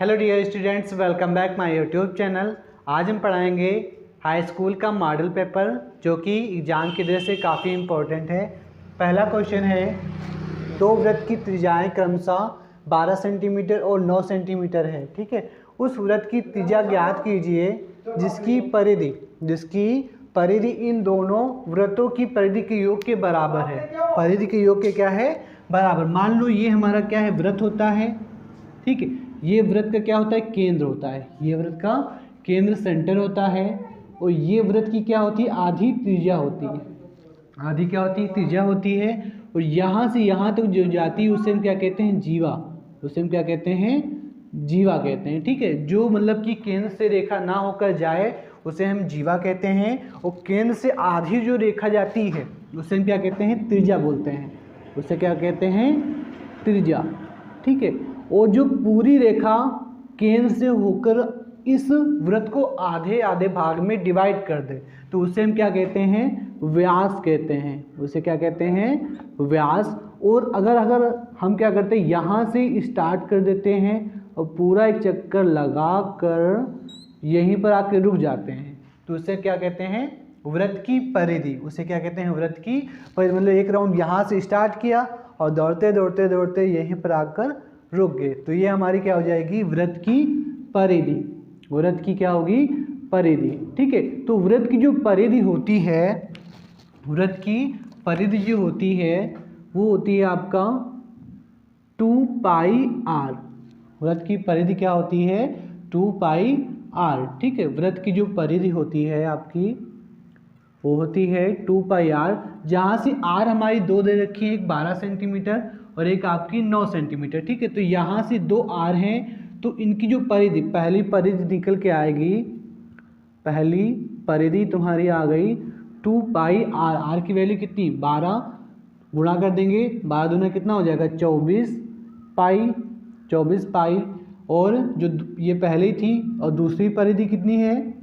Hello dear students, welcome back my YouTube channel. आज हम पढ़ाएंगे हाई स्कूल का मॉडल पेपर जो कि एग्जाम की दृष्टि से काफ़ी इम्पोर्टेंट है। पहला क्वेश्चन है, दो वृत्त की त्रिज्याएं क्रमशः 12 सेंटीमीटर और 9 सेंटीमीटर है। ठीक है, उस वृत्त की त्रिज्या ज्ञात कीजिए जिसकी परिधि इन दोनों वृत्तों की परिधि के योग के बराबर है। परिधि के योग के क्या है? बराबर। मान लो ये हमारा क्या है? वृत्त होता है। ठीक है, ये वृत्त का क्या होता है? केंद्र होता है। ये वृत्त का केंद्र सेंटर होता है और ये वृत्त की क्या होती है? आधी त्रिज्या होती है। आधी क्या होती है? त्रिज्या होती है। और यहाँ से यहाँ तक जो जाती है उसे हम क्या कहते हैं? जीवा। उसे हम क्या कहते हैं? जीवा कहते हैं। ठीक है, जो मतलब कि केंद्र से रेखा ना होकर जाए उसे हम जीवा कहते हैं। और केंद्र से आधी जो रेखा जाती है उसे हम क्या कहते हैं? त्रिज्या बोलते हैं। उसे क्या कहते हैं? त्रिज्या। ठीक है, और जो पूरी रेखा केंद्र से होकर इस वृत्त को आधे आधे भाग में डिवाइड कर दे तो उसे हम क्या कहते हैं? व्यास कहते हैं। उसे क्या कहते हैं? व्यास। और अगर हम क्या करते हैं? यहाँ से स्टार्ट कर देते हैं और पूरा एक चक्कर लगा कर यहीं पर आके रुक जाते हैं तो उसे क्या कहते हैं? वृत्त की परिधि। उसे क्या कहते हैं? वृत्त की परिधि। मतलब एक राउंड यहाँ से स्टार्ट किया और दौड़ते दौड़ते दौड़ते यहीं पर आकर रुक गए तो ये हमारी क्या हो जाएगी? वृत्त की परिधि। वृत्त की क्या होगी? परिधि। ठीक है, तो वृत्त की जो परिधि होती है, वृत्त की परिधि जो होती है वो होती है आपका 2πr। वृत्त की परिधि क्या होती है? 2πr। ठीक है, वृत्त की जो परिधि होती है आपकी वो होती है 2πr, जहाँ से r हमारी दो दे रखी है, एक 12 सेंटीमीटर और एक आपकी 9 सेंटीमीटर। ठीक है, तो यहाँ से दो r हैं तो इनकी जो परिधि, पहली परिधि निकल के आएगी। पहली परिधि तुम्हारी आ गई 2πr। r की वैल्यू कितनी? 12 गुणा कर देंगे, 12 दूना कितना हो जाएगा? 24 पाई। और जो ये पहली थी और दूसरी परिधि कितनी है?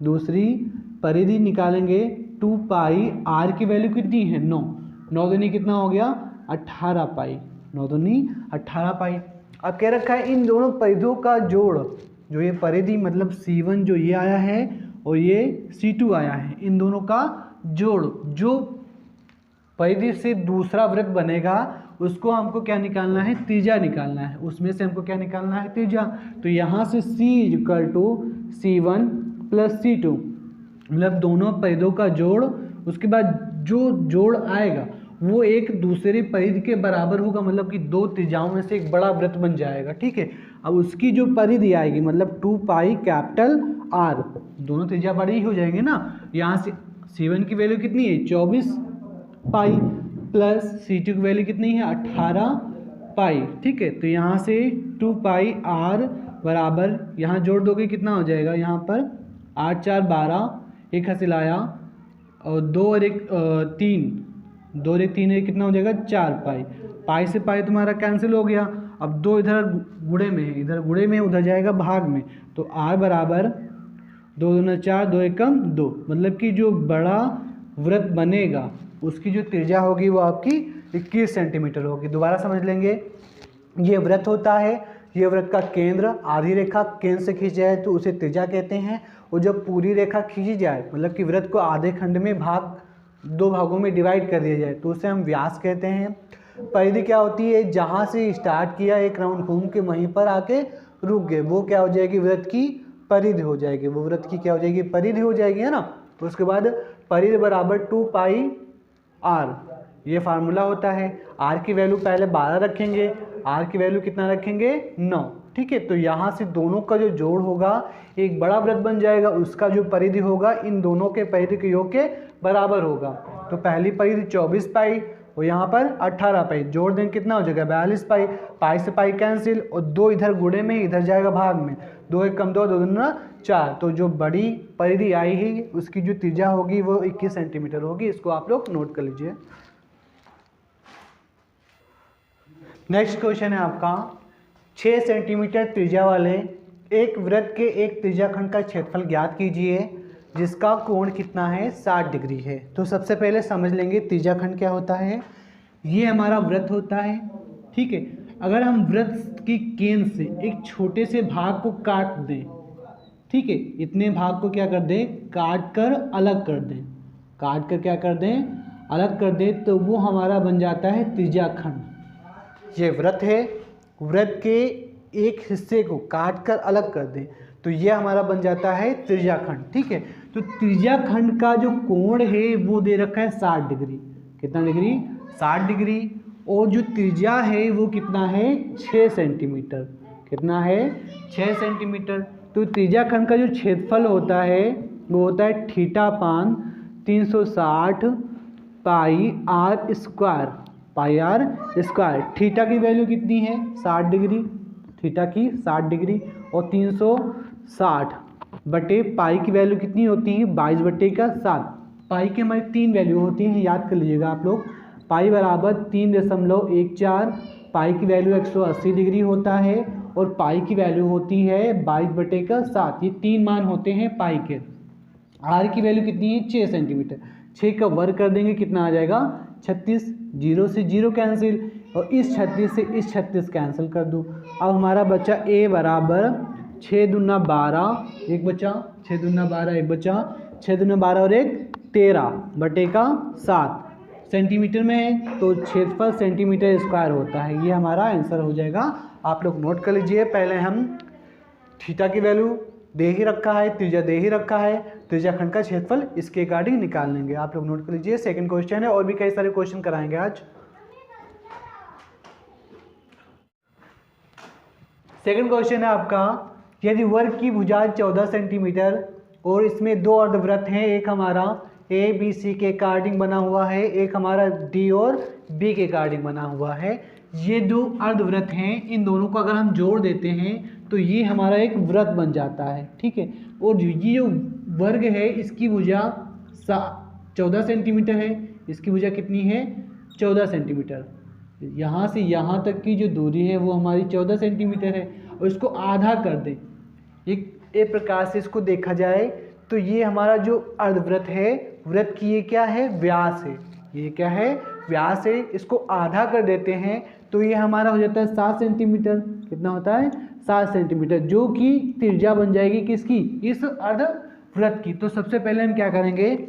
दूसरी परिधि निकालेंगे 2πr की वैल्यू कितनी है? 9। 9 दूनी कितना हो गया? 18 पाई। 9 दूनी 18 पाई। अब कह रखा है इन दोनों परिधियों का जोड़, जो ये परिधि मतलब C1 जो ये आया है और ये C2 आया है, इन दोनों का जोड़, जो परिधि से दूसरा वृत्त बनेगा उसको हमको क्या निकालना है? त्रिज्या निकालना है। उसमें से हमको क्या निकालना है? त्रिज्या। तो यहाँ से C=C1 + C2, मतलब दोनों परिधियों का जोड़। उसके बाद जो जोड़ आएगा वो एक दूसरे परिधि के बराबर होगा, मतलब कि दो त्रिज्याओं में से एक बड़ा वृत्त बन जाएगा। ठीक है, अब उसकी जो परिधि आएगी मतलब 2πR, दोनों त्रिज्या बड़ी ही हो जाएंगे ना। यहाँ से C1 की वैल्यू कितनी है? 24 पाई प्लस C2 की वैल्यू कितनी है? 18 पाई। ठीक है, तो यहाँ से 2πR बराबर, यहाँ जोड़ दोगे कितना हो जाएगा? यहाँ पर 8 4 12, एक हासिल आया और 2 और 1 3, 2 और 1 3 है, कितना हो जाएगा? 4 पाई। पाई से पाई तुम्हारा कैंसिल हो गया। अब 2 इधर गुणे में है, इधर गुणे में, उधर जाएगा भाग में। तो R बराबर 2 दूना 4, 2 एकम 2, मतलब कि जो बड़ा वृत्त बनेगा उसकी जो त्रिज्या होगी वो आपकी 21 सेंटीमीटर होगी। दोबारा समझ लेंगे, ये वृत्त होता है, ये वृत्त का केंद्र, आधी रेखा केंद्र से खींच जाए तो उसे त्रिज्या कहते हैं। और जब पूरी रेखा खींची जाए, मतलब कि वृत्त को आधे खंड में दो भागों में डिवाइड कर दिया जाए तो उसे हम व्यास कहते हैं। परिधि क्या होती है? जहाँ से स्टार्ट किया एक राउंड घूम के वहीं पर आके रुक गए, वो क्या हो जाएगी? वृत्त की परिधि हो जाएगी। वो वृत्त की क्या हो जाएगी? परिधि हो जाएगी, है ना। उसके बाद परिधि बराबर 2πr, ये फार्मूला होता है। r की वैल्यू पहले 12 रखेंगे, r की वैल्यू कितना रखेंगे? 9। ठीक है, तो यहाँ से दोनों का जो जोड़ होगा एक बड़ा वृत्त बन जाएगा, उसका जो परिधि होगा इन दोनों के परिधि के योग के बराबर होगा। तो पहली परिधि 24 पाई और यहाँ पर 18 पाई, जोड़ देंगे कितना हो जाएगा? 42 पाई। पाई से पाई कैंसिल और 2 इधर गुणे में, इधर जाएगा भाग में। 2 एकम 2, 2 दूना 4। तो जो बड़ी परिधि आई है उसकी जो त्रिज्या होगी वो 21 सेंटीमीटर होगी। इसको आप लोग नोट कर लीजिए। नेक्स्ट क्वेश्चन है आपका, 6 सेंटीमीटर त्रिज्या वाले एक वृत्त के एक त्रिज्याखंड का क्षेत्रफल ज्ञात कीजिए जिसका कोण कितना है? 60 डिग्री है। तो सबसे पहले समझ लेंगे त्रिज्याखंड क्या होता है। ये हमारा वृत्त होता है। ठीक है, अगर हम वृत्त की केंद्र से एक छोटे से भाग को काट दें, ठीक है, इतने भाग को क्या कर दें, काट कर अलग कर दें, काट कर क्या कर दें, अलग कर दें, तो वो हमारा बन जाता है त्रिज्याखंड। ये वृत्त है, वृत्त के एक हिस्से को काट कर अलग कर दें तो ये हमारा बन जाता है त्रिज्याखंड। ठीक है, तो त्रिज्याखंड का जो कोण है वो दे रखा है 60 डिग्री। कितना डिग्री, 60 डिग्री। और जो त्रिज्या है वो कितना है, 6 सेंटीमीटर। कितना है, 6 सेंटीमीटर। तो त्रिज्याखंड का जो क्षेत्रफल होता है वो होता है θ/360 pi r square, pi r square. Theta की वैल्यू कितनी है, 60 डिग्री, थीटा की 60 डिग्री। और 360 बटे पाई की वैल्यू कितनी होती है, 22/7। पाई की हमारी 3 वैल्यू होती हैं, याद कर लीजिएगा आप लोग। पाई बराबर 3.14, पाई की वैल्यू 180 डिग्री होता है और पाई की वैल्यू होती है 22/7। ये 3 मान होते हैं पाई के। आर की वैल्यू कितनी है, 6 सेंटीमीटर। 6 का वर्ग कर देंगे कितना आ जाएगा, 36। 0 से 0 कैंसिल और इस 36 से इस 36 कैंसिल कर दूँ। अब हमारा बच्चा ए बराबर 6 दूना 12, एक बचा, 6 दूना 12 एक बचा, 6 दूना 12 और 1 13/7 सेंटीमीटर में है, तो क्षेत्रफल सेंटीमीटर स्क्वायर होता है। ये हमारा आंसर हो जाएगा। आप लोग नोट कर लीजिए। पहले हम थीटा की वैल्यू दे ही रखा है, त्रिज्या दे ही रखा है, त्रिज्याखंड का क्षेत्रफल इसके अकॉर्डिंग निकाल लेंगे। आप लोग नोट कर लीजिए। सेकंड क्वेश्चन है, और भी कई सारे क्वेश्चन कराएंगे आज। सेकंड क्वेश्चन है आपका, यदि वर्ग की भुजा 14 सेंटीमीटर और इसमें 2 अर्धवृत्त हैं, एक हमारा ए बी सी के अकॉर्डिंग बना हुआ है, एक हमारा डी और बी के अकॉर्डिंग बना हुआ है। ये 2 अर्धवृत्त हैं, इन दोनों को अगर हम जोड़ देते हैं तो ये हमारा एक वृत्त बन जाता है। ठीक है, और ये जो वर्ग है इसकी भुजा 14 सेंटीमीटर है, इसकी भुजा कितनी है, 14 सेंटीमीटर। यहाँ से यहाँ तक की जो दूरी है वो हमारी 14 सेंटीमीटर है, और इसको आधा कर दें, एक प्रकार से इसको देखा जाए तो ये हमारा जो अर्धवृत्त है, वृत्त की ये क्या है, व्यास है। ये क्या है, व्यास है। इसको आधा कर देते हैं तो ये हमारा हो जाता है 7 सेंटीमीटर। कितना होता है, 7 सेंटीमीटर, जो कि त्रिज्या बन जाएगी किसकी, इस अर्धवृत्त की। तो सबसे पहले हम क्या करेंगे,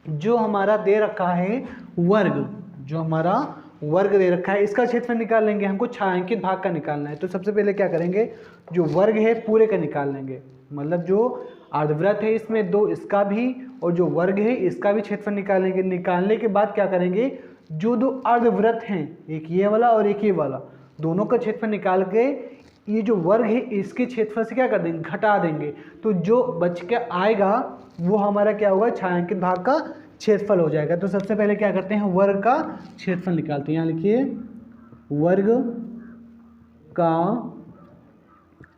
जो हमारा दे रखा है वर्ग, जो हमारा वर्ग दे रखा है इसका क्षेत्रफल निकाल लेंगे। हमको छायांकित भाग का निकालना है, तो सबसे पहले क्या करेंगे, जो वर्ग है पूरे का निकाल लेंगे। मतलब जो अर्धवृत्त है इसमें 2, इसका भी और जो वर्ग है इसका भी क्षेत्रफल निकालेंगे। निकालने के बाद क्या करेंगे, जो 2 अर्धवृत्त हैं, एक ये वाला और एक ये वाला, दोनों का क्षेत्रफल निकाल के ये जो वर्ग है इसके क्षेत्रफल से क्या कर देंगे, घटा देंगे। तो जो बच के आएगा वो हमारा क्या होगा, छायांकित भाग का क्षेत्रफल हो जाएगा। तो सबसे पहले क्या करते हैं, वर्ग का क्षेत्रफल निकालते हैं। यहाँ लिखिए, वर्ग का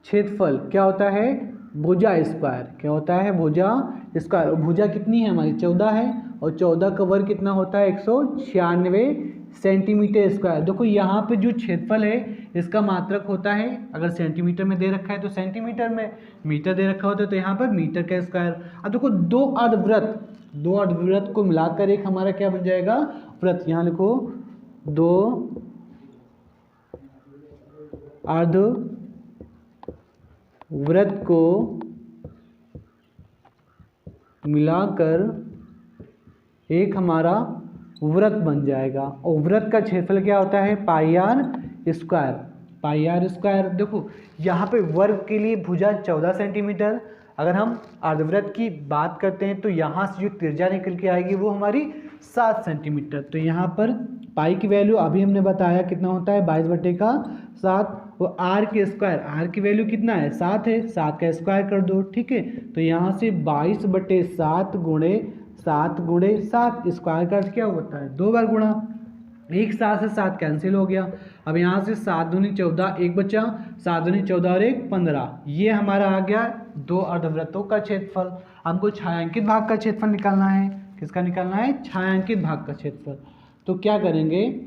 क्षेत्रफल क्या होता है, भुजा स्क्वायर। क्या होता है, भुजा स्क्वायर। भुजा कितनी है हमारी, 14 है, और 14 का वर्ग कितना होता है, 196 सेंटीमीटर स्क्वायर। देखो यहाँ पे जो क्षेत्रफल है इसका मात्रक होता है, अगर सेंटीमीटर में दे रखा है तो सेंटीमीटर में, मीटर दे रखा होता है तो यहाँ पर मीटर का स्क्वायर। अब देखो 2 अर्धवृत्त को मिलाकर एक हमारा क्या बन जाएगा, वृत्त। यहाँ लिखो 2 अर्धवृत्त को मिलाकर एक हमारा वृत्त बन जाएगा। और वृत्त का क्षेत्रफल क्या होता है, pi r square, pi r square. देखो यहाँ पे वर्ग के लिए भुजा 14 सेंटीमीटर, अगर हम अर्धवृत्त की बात करते हैं तो यहाँ से जो त्रिज्या निकल के आएगी वो हमारी 7 सेंटीमीटर। तो यहाँ पर पाई की वैल्यू अभी हमने बताया कितना होता है, 22/7। और आर के स्क्वायर, आर की वैल्यू कितना है, 7 है, 7 का स्क्वायर कर दो। ठीक है, तो यहाँ से 22/7 गुणे 7 स्क्वायर का अर्थ क्या होता है, 2 बार गुणा। एक 7 से 7 कैंसिल हो गया। अब यहाँ से 7 दूनी 14, एक बचा, 7 दूनी 14 और 1 15। ये हमारा आ गया 2 अर्धवृत्तों का क्षेत्रफल। हमको छायांकित भाग का क्षेत्रफल निकालना है। किसका निकालना है, छायांकित भाग का क्षेत्रफल। तो क्या करेंगे,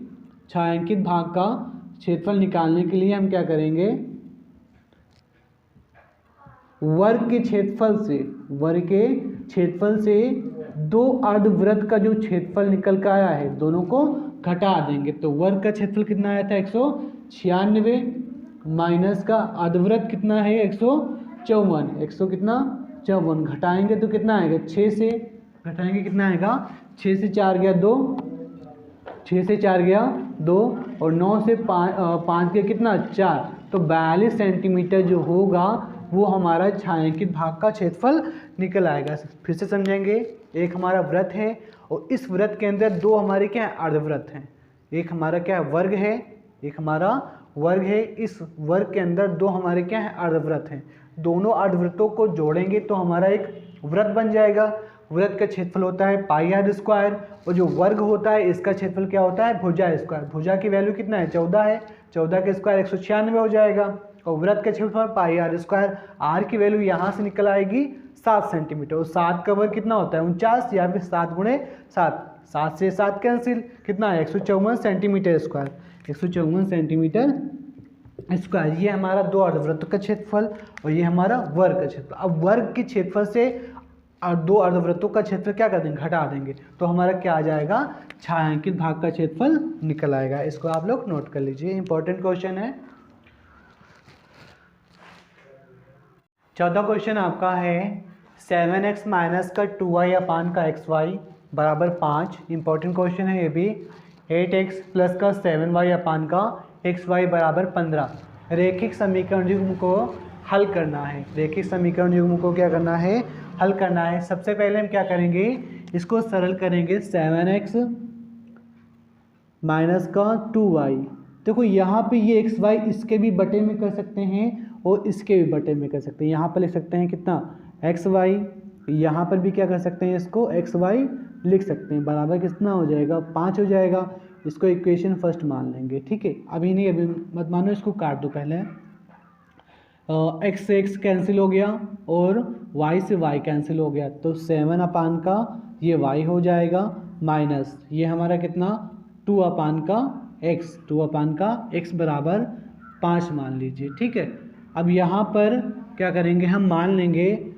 छायांकित भाग का क्षेत्रफल निकालने के लिए हम क्या करेंगे, वर्ग के क्षेत्रफल से 2 अर्धवृत्त का जो क्षेत्रफल निकल कर आया है दोनों को घटा देंगे तो वर्ग का क्षेत्रफल कितना आया था 196 माइनस का अर्धवृत्त कितना है 154, 100 कितना 54, घटाएंगे तो कितना आएगा 6 से, घटाएंगे कितना आएगा 6 से 4 गया 2, 6 से 4 गया 2 और 9 से 5 गया कितना 4, तो 42 सेंटीमीटर जो होगा वो हमारा छायांकित भाग का क्षेत्रफल निकल आएगा। फिर से समझेंगे, एक हमारा वृत्त है और इस वृत्त के अंदर दो हमारे क्या है अर्धवृत्त हैं, एक हमारा क्या है वर्ग है, एक हमारा वर्ग है, इस वर्ग के अंदर दो हमारे क्या है अर्धवृत्त हैं, दोनों अर्धवृत्तों को जोड़ेंगे तो हमारा एक वृत्त बन जाएगा। वृत्त का क्षेत्रफल होता है पाई आर स्क्वायर और जो वर्ग होता है इसका क्षेत्रफल क्या होता है भुजा स्क्वायर। भुजा की वैल्यू कितना है 14 है, 14 के स्क्वायर 196 हो जाएगा और वृत्त का क्षेत्रफल पाई आर स्क्वायर, आर की वैल्यू यहाँ से निकल आएगी 7 सेंटीमीटर और 7 का वर्ग कितना होता है 49 या फिर 7 गुणे 7, 7 से 7 कैंसिल कितना है 154 सेंटीमीटर स्क्वायर, 154 सेंटीमीटर स्क्वायर। ये हमारा दो अर्धवृत्तों का क्षेत्रफल और ये हमारा वर्ग का क्षेत्रफल। अब वर्ग के क्षेत्रफल से दो अर्धवृत्तों का क्षेत्रफल क्या कर देंगे घटा देंगे तो हमारा क्या आ जाएगा छायांकित भाग का क्षेत्रफल निकल आएगा। इसको आप लोग नोट कर लीजिए, इंपॉर्टेंट क्वेश्चन है। 14 क्वेश्चन आपका है 7x माइनस का 2y अपान का xy बराबर 5। इंपॉर्टेंट क्वेश्चन है ये भी। 8x प्लस का 7y अपान का xy बराबर 15। रैखिक समीकरण युग्म को हल करना है, रैखिक समीकरण युग्म को क्या करना है हल करना है। सबसे पहले हम क्या करेंगे इसको सरल करेंगे 7x माइनस का 2y। देखो यहाँ पे ये xy इसके भी बटे में कर सकते हैं और इसके भी बटे में कर सकते हैं। यहाँ पर लिख सकते हैं कितना xy, यहाँ पर भी क्या कर सकते हैं इसको xy लिख सकते हैं, बराबर कितना हो जाएगा 5 हो जाएगा। इसको इक्वेशन फर्स्ट मान लेंगे, ठीक है। अभी नहीं, अभी मत मानो, इसको काट दो पहले। x से x कैंसिल हो गया और y से y कैंसिल हो गया तो 7 अपान का ये y हो जाएगा माइनस ये हमारा कितना 2 अपान का x, 2 अपान का x बराबर 5 मान लीजिए, ठीक है। अब यहाँ पर क्या करेंगे हम मान लेंगे,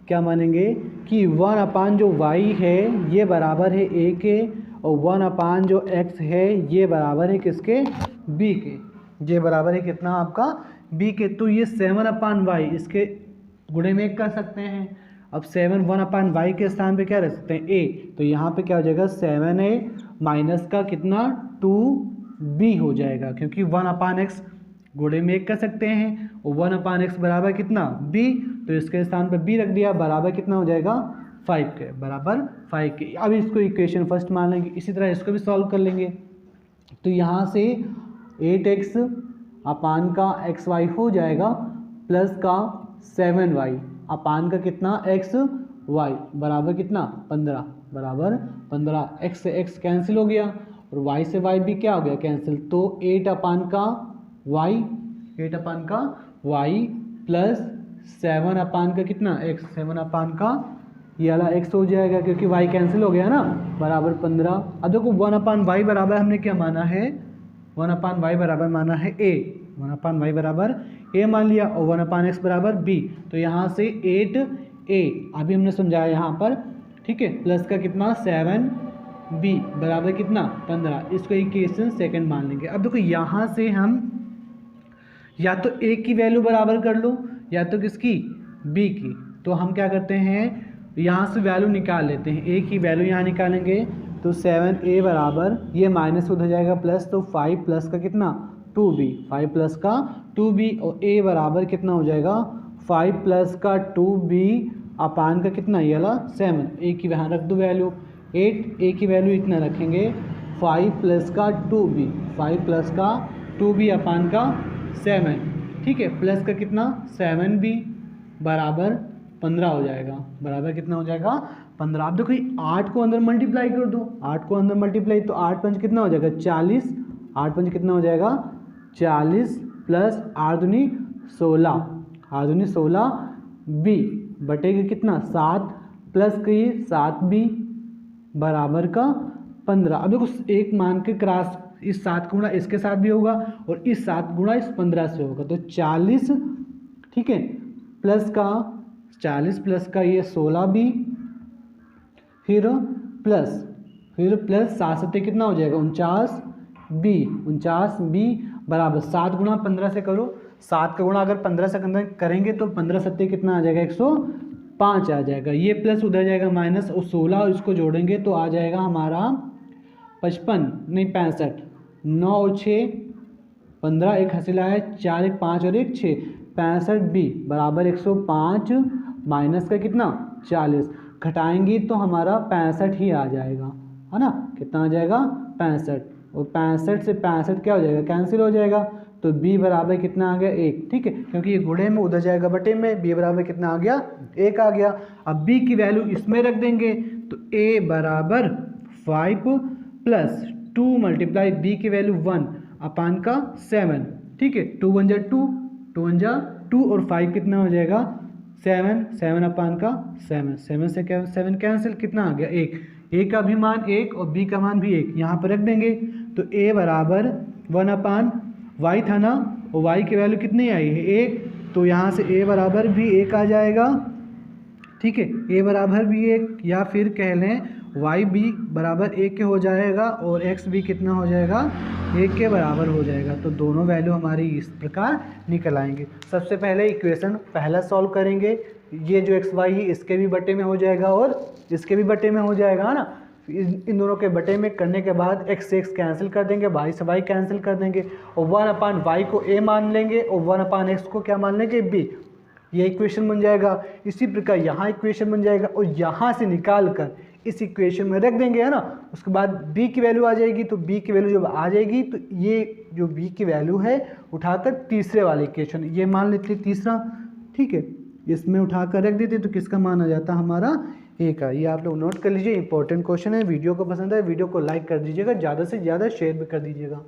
क्या मानेंगे कि 1 अपान जो y है ये बराबर है a के और 1 अपान जो x है ये बराबर है किसके b के, ये बराबर है कितना आपका b के। तो ये 7 अपान y इसके गुणे में कर सकते हैं। अब 7 1 अपान y के स्थान पे क्या रख सकते हैं a, तो यहाँ पे क्या हो जाएगा 7a माइनस का कितना 2b हो जाएगा, क्योंकि 1 अपान x गुणे में 1 कर सकते हैं और 1 अपान x बराबर कितना b, तो इसके स्थान पर b रख दिया, बराबर कितना हो जाएगा 5 के, बराबर 5 के। अब इसको इक्वेशन फर्स्ट मान लेंगे, इसी तरह इसको भी सॉल्व कर लेंगे। तो यहाँ से 8x अपान का xy हो जाएगा प्लस का 7y अपान का कितना xy बराबर कितना 15, बराबर 15। x से x कैंसिल हो गया और y से y भी क्या हो गया कैंसिल, तो 8 अपान का y, 8 अपान का y प्लस 7 अपान का कितना x, 7 अपान का ये वाला x हो जाएगा क्योंकि y कैंसिल हो गया ना, बराबर 15। अब देखो 1 अपान y बराबर हमने क्या माना है 1 अपान y बराबर माना है a, 1 अपान y बराबर a मान लिया और 1 अपान x बराबर b, तो यहाँ से 8a अभी हमने समझाया यहाँ पर, ठीक है, प्लस का कितना 7b बराबर कितना 15। इसको इक्वेशन सेकंड मान लेंगे। अब देखो यहाँ से हम या तो a की वैल्यू बराबर कर लो या तो किसकी b की, तो हम क्या करते हैं यहाँ से वैल्यू निकाल लेते हैं। a की वैल्यू यहाँ निकालेंगे तो 7a बराबर ये माइनस हो जाएगा प्लस, तो 5 प्लस का कितना 2b, 5 प्लस का 2b और a बराबर कितना हो जाएगा 5 प्लस का 2b अपान का कितना ये वाला 7, a की वहाँ रख दो वैल्यू 8, a की वैल्यू इतना रखेंगे 5 प्लस का 2b, 5 प्लस का 2b अपान का 7, ठीक है, प्लस का कितना 7b बराबर 15 हो जाएगा, बराबर कितना हो जाएगा 15। आप देखो 8 को अंदर मल्टीप्लाई कर दो, 8 को अंदर मल्टीप्लाई तो 8 पंच कितना हो जाएगा 40, 8 पंच कितना हो जाएगा 40 प्लस 8 दूनी 16, 8 दूनी 16 b बटेगा कितना 7 प्लस का ये 7b बराबर का 15। अब देखो एक मान के क्रॉस इस 7 गुणा इसके साथ भी होगा और इस 7 गुणा इस 15 से होगा, तो 40, ठीक है, प्लस का 40 प्लस का ये 16b फिर प्लस फिर प्लस 7 सत्ते कितना हो जाएगा 49b बराबर 7 गुणा 15 से करो, 7 का गुणा अगर 15 से करेंगे तो 15 सत्ते कितना आ जाएगा 105 आ जाएगा। ये प्लस उधर जाएगा माइनस, और 16 और इसको जोड़ेंगे तो आ जाएगा हमारा 55 नहीं 65, 9 और 6 15, एक हासिल आया 4 एक 5 और एक 6, 65b बराबर 105 माइनस का कितना 40, घटाएंगे तो हमारा 65 ही आ जाएगा, है ना। कितना आ जाएगा 65, और 65 से 65 क्या हो जाएगा कैंसिल हो जाएगा, तो b बराबर कितना आ गया 1। ठीक है, क्योंकि ये गुणे में उधर जाएगा बटे में, b बराबर कितना आ गया 1 आ गया। अब b की वैल्यू इसमें रख देंगे तो a बराबर 5 प्लस 2 मल्टीप्लाई b की वैल्यू 1 अपान का 7। ठीक है, 2 1 जा 2, 2 1 जा 2 और 5 कितना हो जाएगा 7, 7 अपान का 7, 7 से क्या 7 कैंसिल, कितना आ गया 1, a का भी मान 1 और b का मान भी 1, यहाँ पर रख देंगे तो a बराबर 1 अपान y था ना, और y की वैल्यू कितनी आई है 1, तो यहाँ से a बराबर भी 1 आ जाएगा। ठीक है, a बराबर भी 1, या फिर कह लें y भी बराबर 1 के हो जाएगा और x भी कितना हो जाएगा 1 के बराबर हो जाएगा। तो दोनों वैल्यू हमारी इस प्रकार निकल आएंगे। सबसे पहले इक्वेशन पहला सॉल्व करेंगे, ये जो एक्स वाई है इसके भी बटे में हो जाएगा और इसके भी बटे में हो जाएगा, है ना। इन दोनों के बटे में करने के बाद x से x कैंसिल कर देंगे, y से y कैंसिल कर देंगे, और 1 अपान y को a मान लेंगे और 1 अपान x को क्या मान लेंगे b। ये इक्वेशन बन जाएगा। इसी प्रकार यहाँ इक्वेशन बन जाएगा, और यहाँ से निकाल कर इस इक्वेशन में रख देंगे, है ना। उसके बाद b की वैल्यू आ जाएगी, तो b की वैल्यू जब आ जाएगी तो ये जो b की वैल्यू है उठाकर तीसरे वाले इक्वेशन ये मान लेते तीसरा। ठीक है, इसमें उठाकर रख देते तो किसका मान आ जाता हमारा a का। ये आप लोग नोट कर लीजिए, इंपॉर्टेंट क्वेश्चन है। वीडियो को पसंद है वीडियो को लाइक कर दीजिएगा, ज़्यादा से ज़्यादा शेयर भी कर दीजिएगा।